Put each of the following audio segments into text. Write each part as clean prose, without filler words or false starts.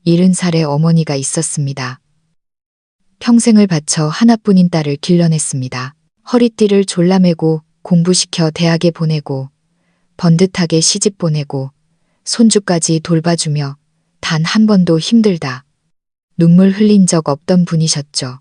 70살의 어머니가 있었습니다. 평생을 바쳐 하나뿐인 딸을 길러냈습니다. 허리띠를 졸라매고 공부시켜 대학에 보내고 번듯하게 시집 보내고 손주까지 돌봐주며 단 한 번도 힘들다 눈물 흘린 적 없던 분이셨죠.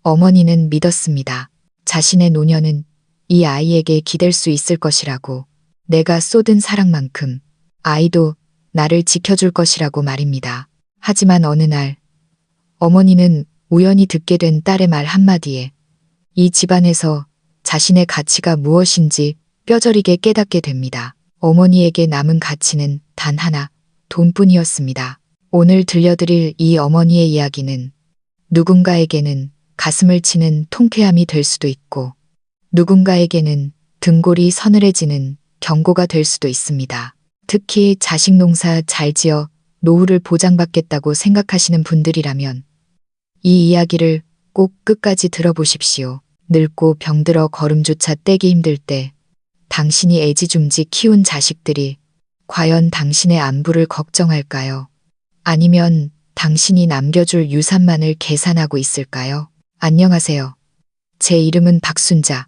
어머니는 믿었습니다. 자신의 노년은 이 아이에게 기댈 수 있을 것이라고, 내가 쏟은 사랑만큼 아이도 나를 지켜줄 것이라고 말입니다. 하지만 어느 날 어머니는 우연히 듣게 된 딸의 말 한마디에 이 집안에서 자신의 가치가 무엇인지 뼈저리게 깨닫게 됩니다. 어머니에게 남은 가치는 단 하나, 돈뿐이었습니다. 오늘 들려드릴 이 어머니의 이야기는 누군가에게는 가슴을 치는 통쾌함이 될 수도 있고 누군가에게는 등골이 서늘해지는 경고가 될 수도 있습니다. 특히 자식 농사 잘 지어 노후를 보장받겠다고 생각하시는 분들이라면 이 이야기를 꼭 끝까지 들어보십시오. 늙고 병들어 걸음조차 떼기 힘들 때 당신이 애지중지 키운 자식들이 과연 당신의 안부를 걱정할까요? 아니면 당신이 남겨줄 유산만을 계산하고 있을까요? 안녕하세요. 제 이름은 박순자.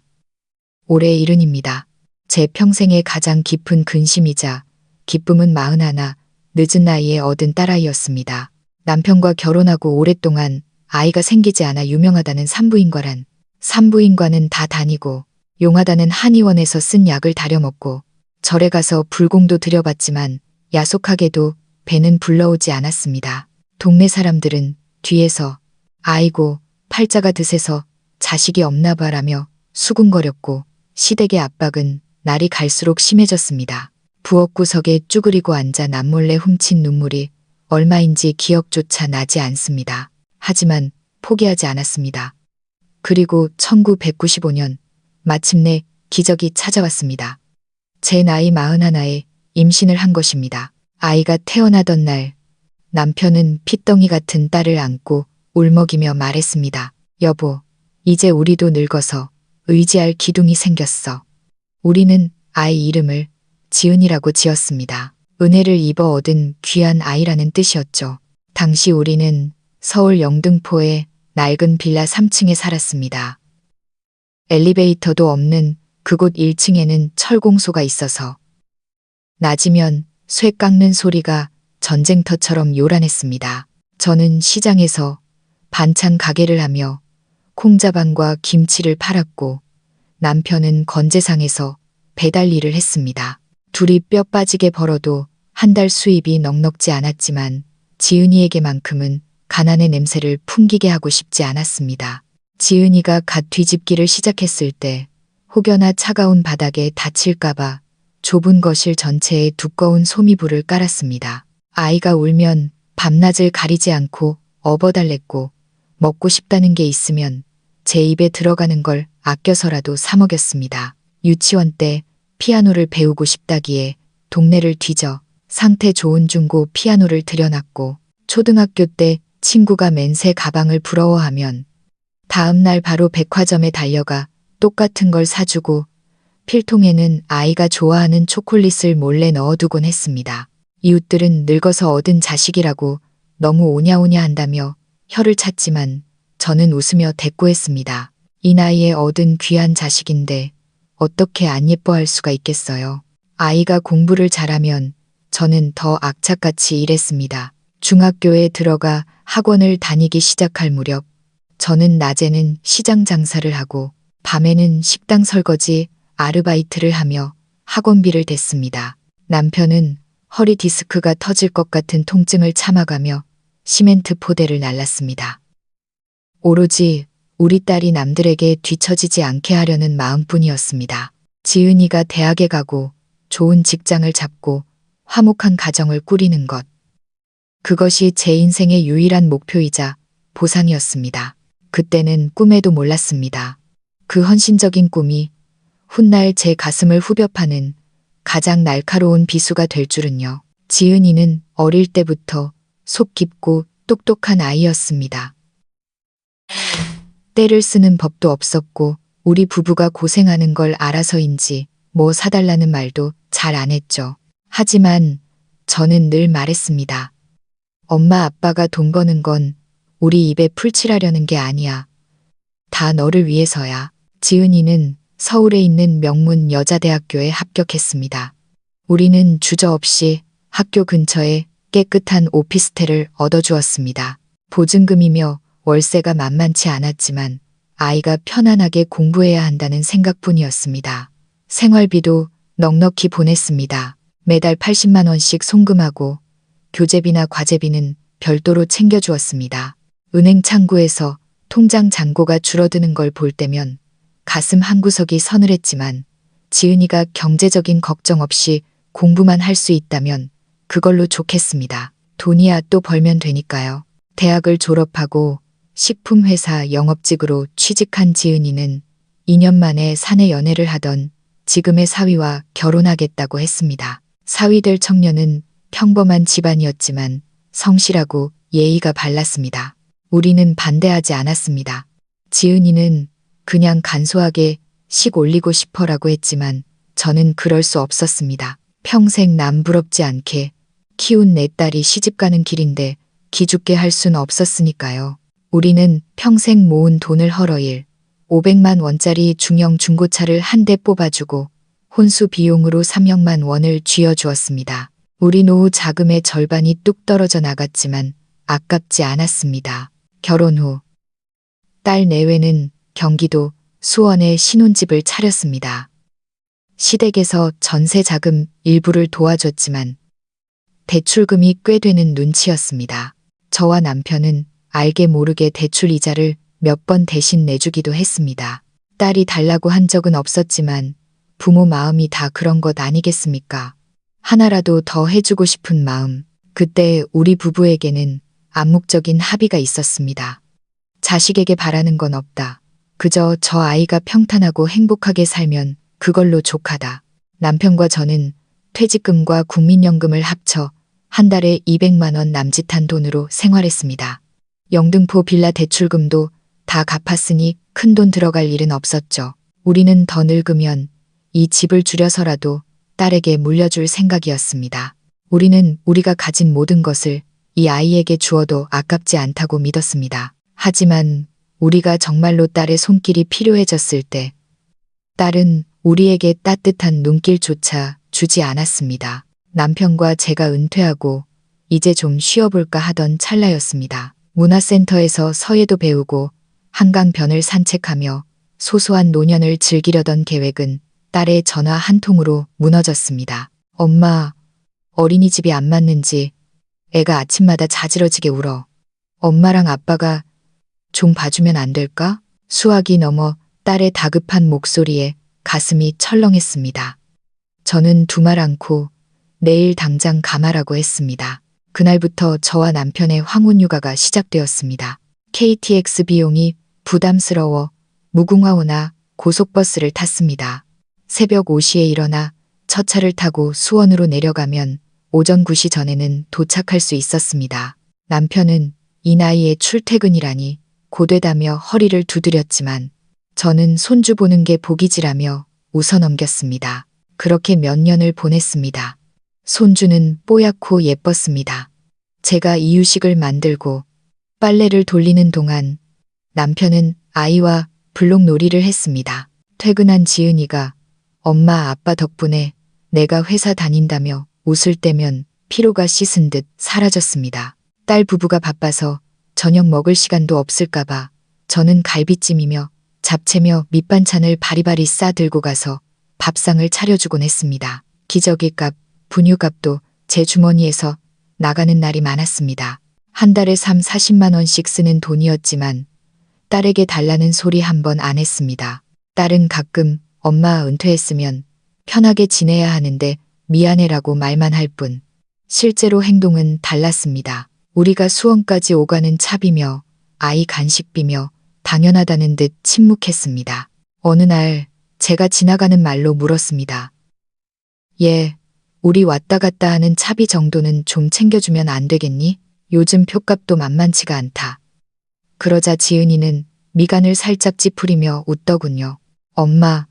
올해 70입니다. 제 평생의 가장 깊은 근심이자 기쁨은 41, 늦은 나이에 얻은 딸아이였습니다. 남편과 결혼하고 오랫동안 아이가 생기지 않아 유명하다는 산부인과란, 산부인과는 다 다니고 용하다는 한의원에서 쓴 약을 다려먹고 절에 가서 불공도 들여봤지만 야속하게도 배는 불러오지 않았습니다. 동네 사람들은 뒤에서 아이고 팔자가 드세서 자식이 없나 봐라며 수군거렸고 시댁의 압박은 날이 갈수록 심해졌습니다. 부엌구석에 쭈그리고 앉아 남몰래 훔친 눈물이 얼마인지 기억조차 나지 않습니다. 하지만 포기하지 않았습니다. 그리고 1995년 마침내 기적이 찾아왔습니다. 제 나이 41에 임신을 한 것입니다. 아이가 태어나던 날 남편은 핏덩이 같은 딸을 안고 울먹이며 말했습니다. 여보, 이제 우리도 늙어서 의지할 기둥이 생겼어. 우리는 아이 이름을 지은이라고 지었습니다. 은혜를 입어 얻은 귀한 아이라는 뜻이었죠. 당시 우리는 서울 영등포의 낡은 빌라 3층에 살았습니다. 엘리베이터도 없는 그곳 1층에는 철공소가 있어서 낮이면 쇠 깎는 소리가 전쟁터처럼 요란했습니다. 저는 시장에서 반찬 가게를 하며 콩자반과 김치를 팔았고 남편은 건재상에서 배달 일을 했습니다. 둘이 뼈 빠지게 벌어도 한 달 수입이 넉넉지 않았지만 지은이에게만큼은 가난의 냄새를 풍기게 하고 싶지 않았습니다. 지은이가 갓 뒤집기를 시작했을 때 혹여나 차가운 바닥에 다칠까봐 좁은 거실 전체에 두꺼운 소미불을 깔았습니다. 아이가 울면 밤낮을 가리지 않고 업어달랬고 먹고 싶다는 게 있으면 제 입에 들어가는 걸 아껴서라도 사 먹였습니다. 유치원 때 피아노를 배우고 싶다기에 동네를 뒤져 상태 좋은 중고 피아노를 들여놨고 초등학교 때 친구가 맨 새 가방을 부러워하면 다음 날 바로 백화점에 달려가 똑같은 걸 사주고 필통에는 아이가 좋아하는 초콜릿을 몰래 넣어두곤 했습니다. 이웃들은 늙어서 얻은 자식이라고 너무 오냐오냐 한다며 혀를 찼지만 저는 웃으며 대꾸했습니다. 이 나이에 얻은 귀한 자식인데 어떻게 안 예뻐할 수가 있겠어요. 아이가 공부를 잘하면 저는 더 악착같이 일했습니다. 중학교에 들어가 학원을 다니기 시작할 무렵 저는 낮에는 시장 장사를 하고 밤에는 식당 설거지 아르바이트를 하며 학원비를 댔습니다. 남편은 허리 디스크가 터질 것 같은 통증을 참아가며 시멘트 포대를 날랐습니다. 오로지 우리 딸이 남들에게 뒤처지지 않게 하려는 마음뿐이었습니다. 지은이가 대학에 가고 좋은 직장을 잡고 화목한 가정을 꾸리는 것. 그것이 제 인생의 유일한 목표이자 보상이었습니다. 그때는 꿈에도 몰랐습니다. 그 헌신적인 꿈이 훗날 제 가슴을 후벼 파는 가장 날카로운 비수가 될 줄은요. 지은이는 어릴 때부터 속 깊고 똑똑한 아이였습니다. 때를 쓰는 법도 없었고 우리 부부가 고생하는 걸 알아서인지 뭐 사달라는 말도 잘 안 했죠. 하지만 저는 늘 말했습니다. 엄마 아빠가 돈 버는 건 우리 입에 풀칠하려는 게 아니야. 다 너를 위해서야. 지은이는 서울에 있는 명문 여자대학교에 합격했습니다. 우리는 주저없이 학교 근처에 깨끗한 오피스텔을 얻어주었습니다. 보증금이며 월세가 만만치 않았지만 아이가 편안하게 공부해야 한다는 생각뿐이었습니다. 생활비도 넉넉히 보냈습니다. 매달 80만 원씩 송금하고 교재비나 과제비는 별도로 챙겨주었습니다. 은행 창구에서 통장 잔고가 줄어드는 걸 볼 때면 가슴 한구석이 서늘했지만 지은이가 경제적인 걱정 없이 공부만 할 수 있다면 그걸로 좋겠습니다. 돈이야 또 벌면 되니까요. 대학을 졸업하고 식품회사 영업직으로 취직한 지은이는 2년 만에 사내 연애를 하던 지금의 사위와 결혼하겠다고 했습니다. 사위 될 청년은 평범한 집안이었지만 성실하고 예의가 발랐습니다. 우리는 반대하지 않았습니다. 지은이는 그냥 간소하게 식 올리고 싶어라고 했지만 저는 그럴 수 없었습니다. 평생 남 부럽지 않게 키운 내 딸이 시집가는 길인데 기죽게 할 순 없었으니까요. 우리는 평생 모은 돈을 헐어일 500만 원짜리 중형 중고차를 한 대 뽑아주고 혼수 비용으로 3억만 원을 쥐어주었습니다. 우리 노후 자금의 절반이 뚝 떨어져 나갔지만 아깝지 않았습니다. 결혼 후 딸 내외는 경기도 수원에 신혼집을 차렸습니다. 시댁에서 전세 자금 일부를 도와줬지만 대출금이 꽤 되는 눈치였습니다. 저와 남편은 알게 모르게 대출 이자를 몇 번 대신 내주기도 했습니다. 딸이 달라고 한 적은 없었지만 부모 마음이 다 그런 것 아니겠습니까? 하나라도 더 해주고 싶은 마음. 그때 우리 부부에게는 암묵적인 합의가 있었습니다. 자식에게 바라는 건 없다. 그저 저 아이가 평탄하고 행복하게 살면 그걸로 족하다. 남편과 저는 퇴직금과 국민연금을 합쳐 한 달에 200만 원 남짓한 돈으로 생활했습니다. 영등포 빌라 대출금도 다 갚았으니 큰돈 들어갈 일은 없었죠. 우리는 더 늙으면 이 집을 줄여서라도 딸에게 물려줄 생각이었습니다. 우리는 우리가 가진 모든 것을 이 아이에게 주어도 아깝지 않다고 믿었습니다. 하지만 우리가 정말로 딸의 손길이 필요해졌을 때 딸은 우리에게 따뜻한 눈길조차 주지 않았습니다. 남편과 제가 은퇴하고 이제 좀 쉬어볼까 하던 찰나였습니다. 문화센터에서 서예도 배우고 한강변을 산책하며 소소한 노년을 즐기려던 계획은 딸의 전화 한 통으로 무너졌습니다. 엄마, 어린이집이 안 맞는지 애가 아침마다 자지러지게 울어. 엄마랑 아빠가 좀 봐주면 안 될까? 수학이 넘어 딸의 다급한 목소리에 가슴이 철렁했습니다. 저는 두말 않고 내일 당장 가마라고 했습니다. 그날부터 저와 남편의 황혼휴가가 시작되었습니다. KTX 비용이 부담스러워 무궁화호나 고속버스를 탔습니다. 새벽 5시에 일어나 첫 차를 타고 수원으로 내려가면 오전 9시 전에는 도착할 수 있었습니다. 남편은 이 나이에 출퇴근이라니 고되다며 허리를 두드렸지만 저는 손주 보는 게 복이지라며 웃어넘겼습니다. 그렇게 몇 년을 보냈습니다. 손주는 뽀얗고 예뻤습니다. 제가 이유식을 만들고 빨래를 돌리는 동안 남편은 아이와 블록놀이를 했습니다. 퇴근한 지은이가 엄마 아빠 덕분에 내가 회사 다닌다며 웃을 때면 피로가 씻은 듯 사라졌습니다. 딸 부부가 바빠서 저녁 먹을 시간도 없을까봐 저는 갈비찜이며 잡채며 밑반찬을 바리바리 싸들고 가서 밥상을 차려주곤 했습니다. 기저귀값, 분유값도 제 주머니에서 나가는 날이 많았습니다. 한 달에 3, 40만 원씩 쓰는 돈이었지만 딸에게 달라는 소리 한 번 안 했습니다. 딸은 가끔 엄마 은퇴했으면 편하게 지내야 하는데 미안해라고 말만 할 뿐. 실제로 행동은 달랐습니다. 우리가 수원까지 오가는 차비며 아이 간식비며 당연하다는 듯 침묵했습니다. 어느 날 제가 지나가는 말로 물었습니다. 얘, 우리 왔다 갔다 하는 차비 정도는 좀 챙겨주면 안 되겠니? 요즘 표값도 만만치가 않다. 그러자 지은이는 미간을 살짝 찌푸리며 웃더군요. 엄마,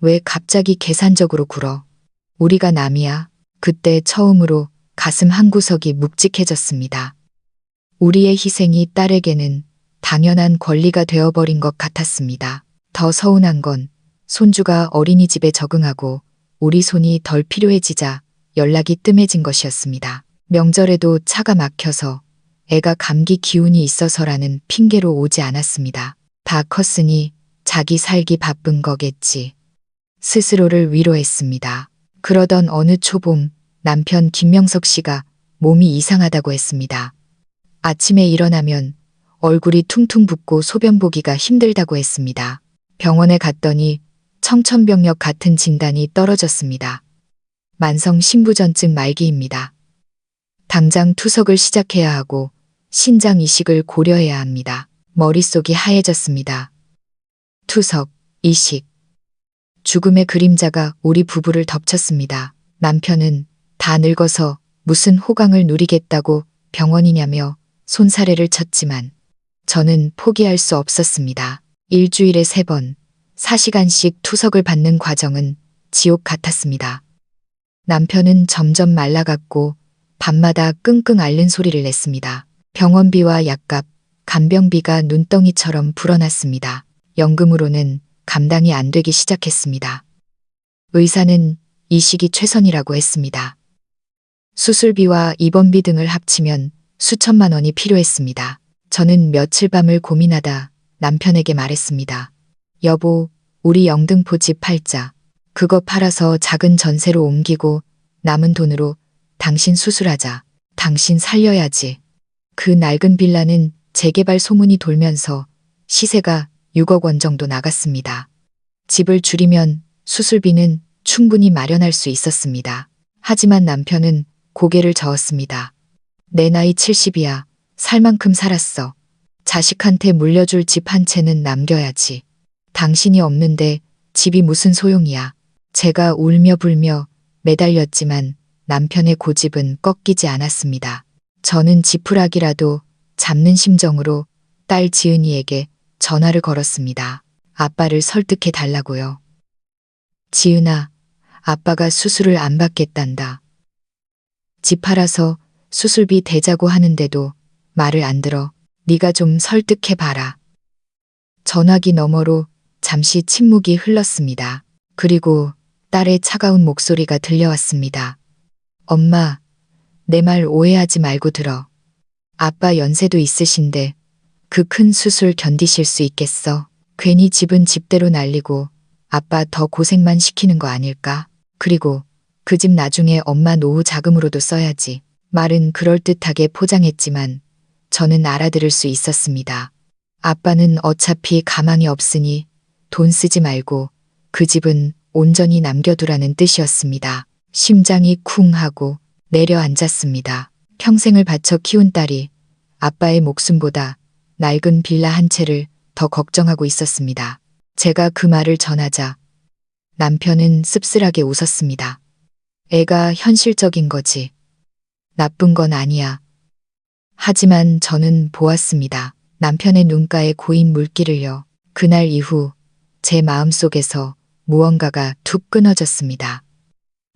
왜 갑자기 계산적으로 굴어? 우리가 남이야. 그때 처음으로 가슴 한구석이 묵직해졌습니다. 우리의 희생이 딸에게는 당연한 권리가 되어버린 것 같았습니다. 더 서운한 건 손주가 어린이집에 적응하고 우리 손이 덜 필요해지자 연락이 뜸해진 것이었습니다. 명절에도 차가 막혀서 애가 감기 기운이 있어서라는 핑계로 오지 않았습니다. 다 컸으니 자기 살기 바쁜 거겠지. 스스로를 위로했습니다. 그러던 어느 초봄 남편 김명석 씨가 몸이 이상하다고 했습니다. 아침에 일어나면 얼굴이 퉁퉁 붓고 소변 보기가 힘들다고 했습니다. 병원에 갔더니 청천벽력 같은 진단이 떨어졌습니다. 만성 신부전증 말기입니다. 당장 투석을 시작해야 하고 신장 이식을 고려해야 합니다. 머릿속이 하얘졌습니다. 투석, 이식. 죽음의 그림자가 우리 부부를 덮쳤습니다. 남편은 다 늙어서 무슨 호강을 누리겠다고 병원이냐며 손사래를 쳤지만 저는 포기할 수 없었습니다. 일주일에 3번, 4시간씩 투석을 받는 과정은 지옥 같았습니다. 남편은 점점 말라갔고 밤마다 끙끙 앓는 소리를 냈습니다. 병원비와 약값, 간병비가 눈덩이처럼 불어났습니다. 연금으로는 감당이 안 되기 시작했습니다. 의사는 이식이 최선이라고 했습니다. 수술비와 입원비 등을 합치면 수천만 원이 필요했습니다. 저는 며칠 밤을 고민하다 남편에게 말했습니다. 여보, 우리 영등포 집 팔자. 그거 팔아서 작은 전세로 옮기고 남은 돈으로 당신 수술하자. 당신 살려야지. 그 낡은 빌라는 재개발 소문이 돌면서 시세가 6억 원 정도 나갔습니다. 집을 줄이면 수술비는 충분히 마련할 수 있었습니다. 하지만 남편은 고개를 저었습니다. 내 나이 70이야. 살 만큼 살았어. 자식한테 물려줄 집 한 채는 남겨야지. 당신이 없는데 집이 무슨 소용이야. 제가 울며 불며 매달렸지만 남편의 고집은 꺾이지 않았습니다. 저는 지푸라기라도 잡는 심정으로 딸 지은이에게 전화를 걸었습니다. 아빠를 설득해 달라고요. 지은아, 아빠가 수술을 안 받겠단다. 집 팔아서 수술비 대자고 하는데도 말을 안 들어. 네가 좀 설득해 봐라. 전화기 너머로 잠시 침묵이 흘렀습니다. 그리고 딸의 차가운 목소리가 들려왔습니다. 엄마, 내 말 오해하지 말고 들어. 아빠 연세도 있으신데 그 큰 수술 견디실 수 있겠어? 괜히 집은 집대로 날리고 아빠 더 고생만 시키는 거 아닐까? 그리고 그 집 나중에 엄마 노후 자금으로도 써야지. 말은 그럴듯하게 포장했지만 저는 알아들을 수 있었습니다. 아빠는 어차피 가망이 없으니 돈 쓰지 말고 그 집은 온전히 남겨두라는 뜻이었습니다. 심장이 쿵 하고 내려앉았습니다. 평생을 바쳐 키운 딸이 아빠의 목숨보다 낡은 빌라 한 채를 더 걱정하고 있었습니다. 제가 그 말을 전하자 남편은 씁쓸하게 웃었습니다. 애가 현실적인 거지. 나쁜 건 아니야. 하지만 저는 보았습니다. 남편의 눈가에 고인 물기를요. 그날 이후 제 마음속에서 무언가가 툭 끊어졌습니다.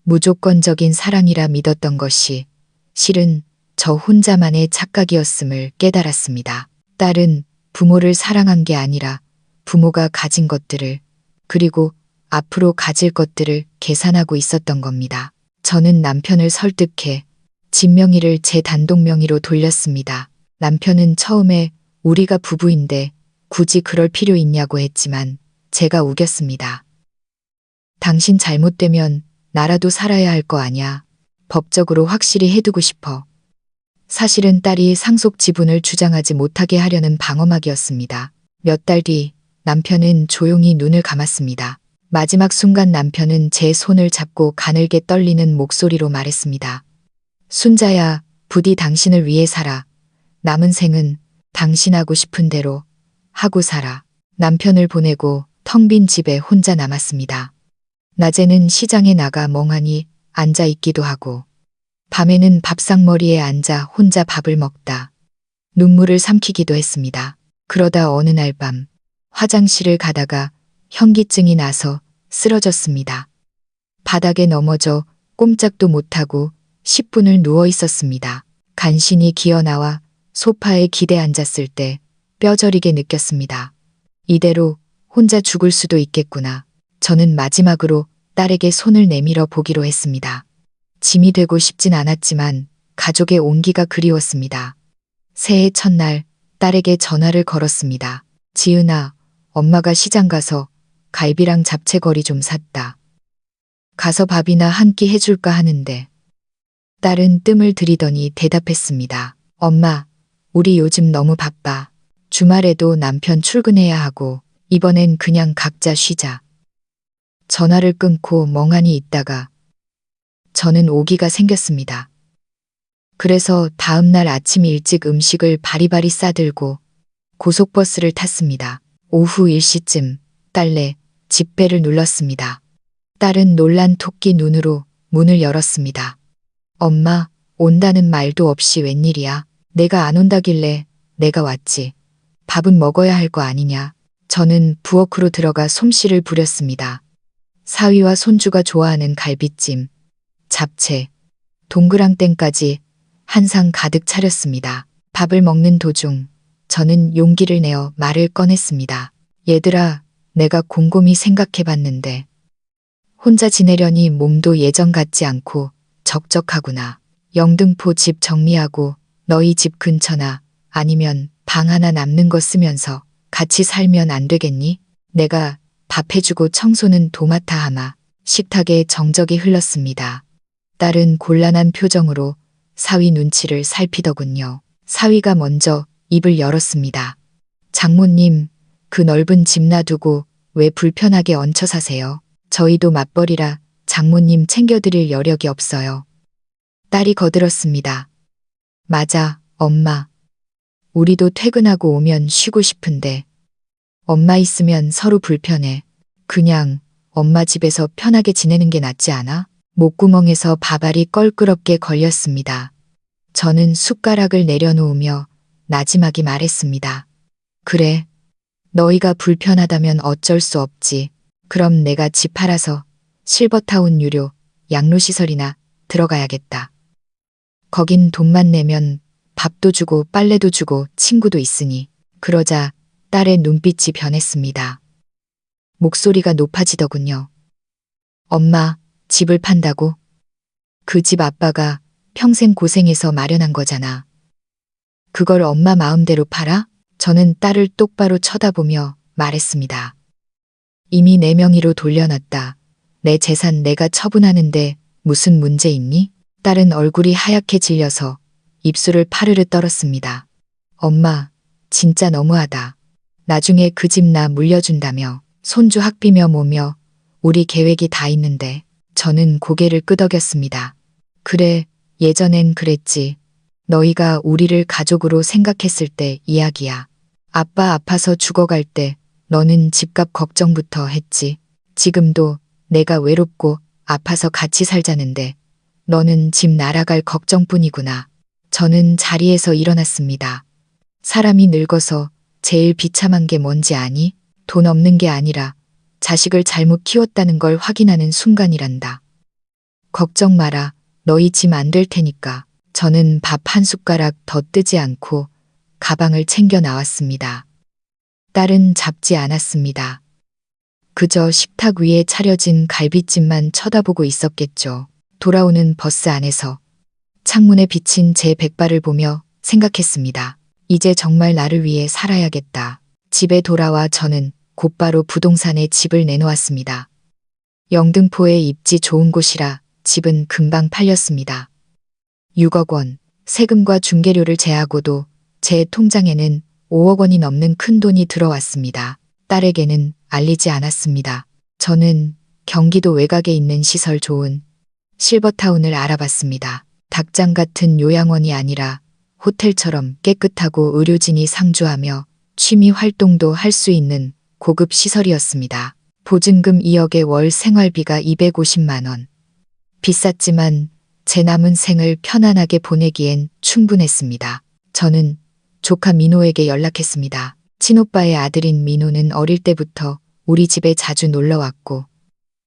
무조건적인 사랑이라 믿었던 것이 실은 저 혼자만의 착각이었음을 깨달았습니다. 딸은 부모를 사랑한 게 아니라 부모가 가진 것들을 그리고 앞으로 가질 것들을 계산하고 있었던 겁니다. 저는 남편을 설득해 집 명의를 제 단독 명의로 돌렸습니다. 남편은 처음에 우리가 부부인데 굳이 그럴 필요 있냐고 했지만 제가 우겼습니다. 당신 잘못되면 나라도 살아야 할 거 아냐. 법적으로 확실히 해두고 싶어. 사실은 딸이 상속 지분을 주장하지 못하게 하려는 방어막이었습니다. 몇 달 뒤 남편은 조용히 눈을 감았습니다. 마지막 순간 남편은 제 손을 잡고 가늘게 떨리는 목소리로 말했습니다. 순자야, 부디 당신을 위해 살아. 남은 생은 당신 하고 싶은 대로 하고 살아. 남편을 보내고 텅 빈 집에 혼자 남았습니다. 낮에는 시장에 나가 멍하니 앉아 있기도 하고 밤에는 밥상머리에 앉아 혼자 밥을 먹다 눈물을 삼키기도 했습니다. 그러다 어느 날 밤 화장실을 가다가 현기증이 나서 쓰러졌습니다. 바닥에 넘어져 꼼짝도 못하고 10분을 누워 있었습니다. 간신히 기어나와 소파에 기대 앉았을 때 뼈저리게 느꼈습니다. 이대로 혼자 죽을 수도 있겠구나. 저는 마지막으로 딸에게 손을 내밀어 보기로 했습니다. 짐이 되고 싶진 않았지만 가족의 온기가 그리웠습니다. 새해 첫날 딸에게 전화를 걸었습니다. 지은아, 엄마가 시장 가서 갈비랑 잡채거리 좀 샀다. 가서 밥이나 한 끼 해줄까 하는데. 딸은 뜸을 들이더니 대답했습니다. 엄마, 우리 요즘 너무 바빠. 주말에도 남편 출근해야 하고 이번엔 그냥 각자 쉬자. 전화를 끊고 멍하니 있다가 저는 오기가 생겼습니다. 그래서 다음날 아침 일찍 음식을 바리바리 싸들고 고속버스를 탔습니다. 오후 1시쯤 딸네 집배를 눌렀습니다. 딸은 놀란 토끼 눈으로 문을 열었습니다. 엄마, 온다는 말도 없이 웬일이야? 내가 안 온다길래 내가 왔지. 밥은 먹어야 할 거 아니냐. 저는 부엌으로 들어가 솜씨를 부렸습니다. 사위와 손주가 좋아하는 갈비찜, 잡채, 동그랑땡까지 한 상 가득 차렸습니다. 밥을 먹는 도중 저는 용기를 내어 말을 꺼냈습니다. 얘들아, 내가 곰곰이 생각해봤는데 혼자 지내려니 몸도 예전 같지 않고 적적하구나. 영등포 집 정리하고 너희 집 근처나 아니면 방 하나 남는 거 쓰면서 같이 살면 안 되겠니? 내가 밥 해주고 청소는 도맡아 하마. 식탁에 정적이 흘렀습니다. 딸은 곤란한 표정으로 사위 눈치를 살피더군요. 사위가 먼저 입을 열었습니다. 장모님, 그 넓은 집 놔두고 왜 불편하게 얹혀 사세요? 저희도 맞벌이라 장모님 챙겨드릴 여력이 없어요. 딸이 거들었습니다. 맞아, 엄마. 우리도 퇴근하고 오면 쉬고 싶은데 엄마 있으면 서로 불편해. 그냥 엄마 집에서 편하게 지내는 게 낫지 않아? 목구멍에서 밥알이 껄끄럽게 걸렸습니다. 저는 숟가락을 내려놓으며 나지막이 말했습니다. 그래, 너희가 불편하다면 어쩔 수 없지. 그럼 내가 집 팔아서 실버타운 유료 양로시설이나 들어가야겠다. 거긴 돈만 내면 밥도 주고 빨래도 주고 친구도 있으니. 그러자 딸의 눈빛이 변했습니다. 목소리가 높아지더군요. 엄마, 집을 판다고? 그 집 아빠가 평생 고생해서 마련한 거잖아. 그걸 엄마 마음대로 팔아? 저는 딸을 똑바로 쳐다보며 말했습니다. 이미 내 명의로 돌려놨다. 내 재산 내가 처분하는데 무슨 문제 있니? 딸은 얼굴이 하얗게 질려서 입술을 파르르 떨었습니다. 엄마, 진짜 너무하다. 나중에 그 집 나 물려준다며 손주 학비며 뭐며 우리 계획이 다 있는데. 저는 고개를 끄덕였습니다. 그래, 예전엔 그랬지. 너희가 우리를 가족으로 생각했을 때 이야기야. 아빠 아파서 죽어갈 때 너는 집값 걱정부터 했지. 지금도 내가 외롭고 아파서 같이 살자는데 너는 집 날아갈 걱정뿐이구나. 저는 자리에서 일어났습니다. 사람이 늙어서 제일 비참한 게 뭔지 아니? 돈 없는 게 아니라 자식을 잘못 키웠다는 걸 확인하는 순간이란다. 걱정 마라. 너희 짐 안 될 테니까. 저는 밥 한 숟가락 더 뜨지 않고 가방을 챙겨 나왔습니다. 딸은 잡지 않았습니다. 그저 식탁 위에 차려진 갈비찜만 쳐다보고 있었겠죠. 돌아오는 버스 안에서 창문에 비친 제 백발을 보며 생각했습니다. 이제 정말 나를 위해 살아야겠다. 집에 돌아와 저는 곧바로 부동산에 집을 내놓았습니다. 영등포에 입지 좋은 곳이라 집은 금방 팔렸습니다. 6억 원, 세금과 중개료를 제하고도 제 통장에는 5억 원이 넘는 큰돈이 들어왔습니다. 딸에게는 알리지 않았습니다. 저는 경기도 외곽에 있는 시설 좋은 실버타운을 알아봤습니다. 닭장 같은 요양원이 아니라 호텔처럼 깨끗하고 의료진이 상주하며 취미 활동도 할 수 있는 고급 시설이었습니다. 보증금 2억에 월 생활비가 250만 원. 비쌌지만 제 남은 생을 편안하게 보내기엔 충분했습니다. 저는 조카 민호에게 연락했습니다. 친오빠의 아들인 민호는 어릴 때부터 우리 집에 자주 놀러왔고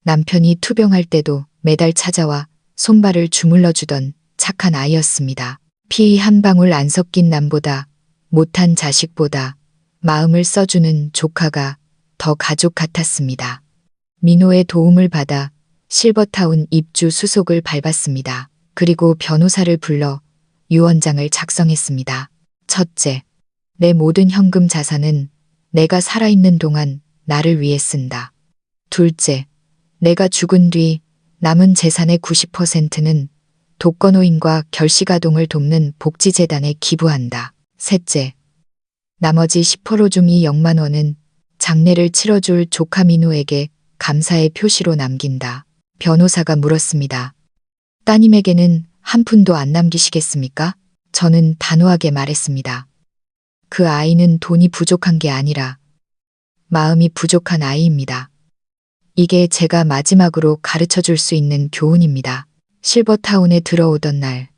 남편이 투병할 때도 매달 찾아와 손발을 주물러주던 착한 아이였습니다. 피 한 방울 안 섞인 남보다, 못한 자식보다 마음을 써주는 조카가 더 가족 같았습니다. 민호의 도움을 받아 실버타운 입주 수속을 밟았습니다. 그리고 변호사를 불러 유언장을 작성했습니다. 첫째, 내 모든 현금 자산은 내가 살아있는 동안 나를 위해 쓴다. 둘째, 내가 죽은 뒤 남은 재산의 90%는 독거노인과 결식아동을 돕는 복지재단에 기부한다. 셋째, 나머지 10% 중 0만 원은 장례를 치러줄 조카 민호에게 감사의 표시로 남긴다. 변호사가 물었습니다. 따님에게는 한 푼도 안 남기시겠습니까? 저는 단호하게 말했습니다. 그 아이는 돈이 부족한 게 아니라 마음이 부족한 아이입니다. 이게 제가 마지막으로 가르쳐 줄 수 있는 교훈입니다. 실버타운에 들어오던 날,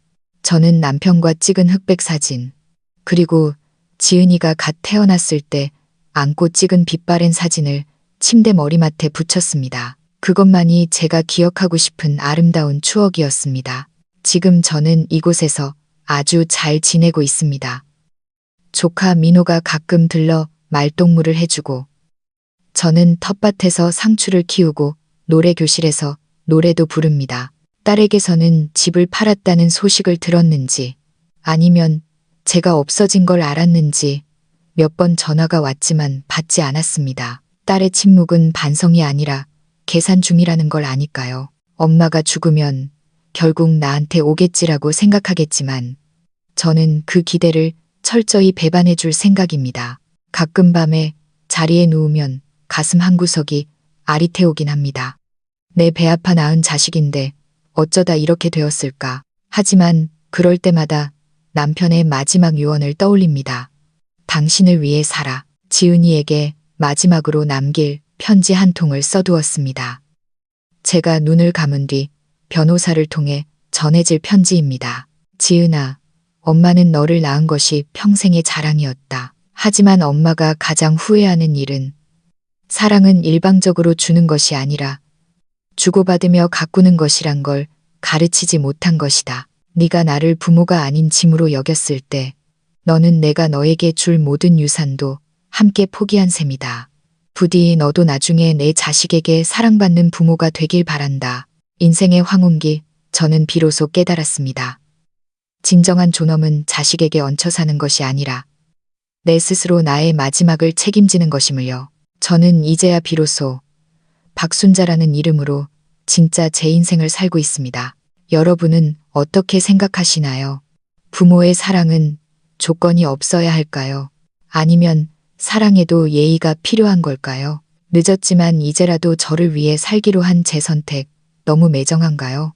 저는 남편과 찍은 흑백 사진, 그리고 지은이가 갓 태어났을 때 안고 찍은 빛바랜 사진을 침대 머리맡에 붙였습니다. 그것만이 제가 기억하고 싶은 아름다운 추억이었습니다. 지금 저는 이곳에서 아주 잘 지내고 있습니다. 조카 민호가 가끔 들러 말동무를 해주고, 저는 텃밭에서 상추를 키우고 노래교실에서 노래도 부릅니다. 딸에게서는 집을 팔았다는 소식을 들었는지 아니면 제가 없어진 걸 알았는지 몇 번 전화가 왔지만 받지 않았습니다. 딸의 침묵은 반성이 아니라 계산 중이라는 걸 아니까요. 엄마가 죽으면 결국 나한테 오겠지라고 생각하겠지만 저는 그 기대를 철저히 배반해 줄 생각입니다. 가끔 밤에 자리에 누우면 가슴 한구석이 아리태우긴 합니다. 내 배 아파 낳은 자식인데 어쩌다 이렇게 되었을까. 하지만 그럴 때마다 남편의 마지막 유언을 떠올립니다. 당신을 위해 살아. 지은이에게 마지막으로 남길 편지 한 통을 써두었습니다. 제가 눈을 감은 뒤 변호사를 통해 전해질 편지입니다. 지은아, 엄마는 너를 낳은 것이 평생의 자랑이었다. 하지만 엄마가 가장 후회하는 일은 사랑은 일방적으로 주는 것이 아니라 주고받으며 가꾸는 것이란 걸 가르치지 못한 것이다. 네가 나를 부모가 아닌 짐으로 여겼을 때 너는 내가 너에게 줄 모든 유산도 함께 포기한 셈이다. 부디 너도 나중에 내 자식에게 사랑받는 부모가 되길 바란다. 인생의 황혼기, 저는 비로소 깨달았습니다. 진정한 존엄은 자식에게 얹혀 사는 것이 아니라 내 스스로 나의 마지막을 책임지는 것임을요. 저는 이제야 비로소 박순자라는 이름으로 진짜 제 인생을 살고 있습니다. 여러분은 어떻게 생각하시나요? 부모의 사랑은 조건이 없어야 할까요? 아니면 사랑에도 예의가 필요한 걸까요? 늦었지만 이제라도 저를 위해 살기로 한 제 선택, 너무 매정한가요?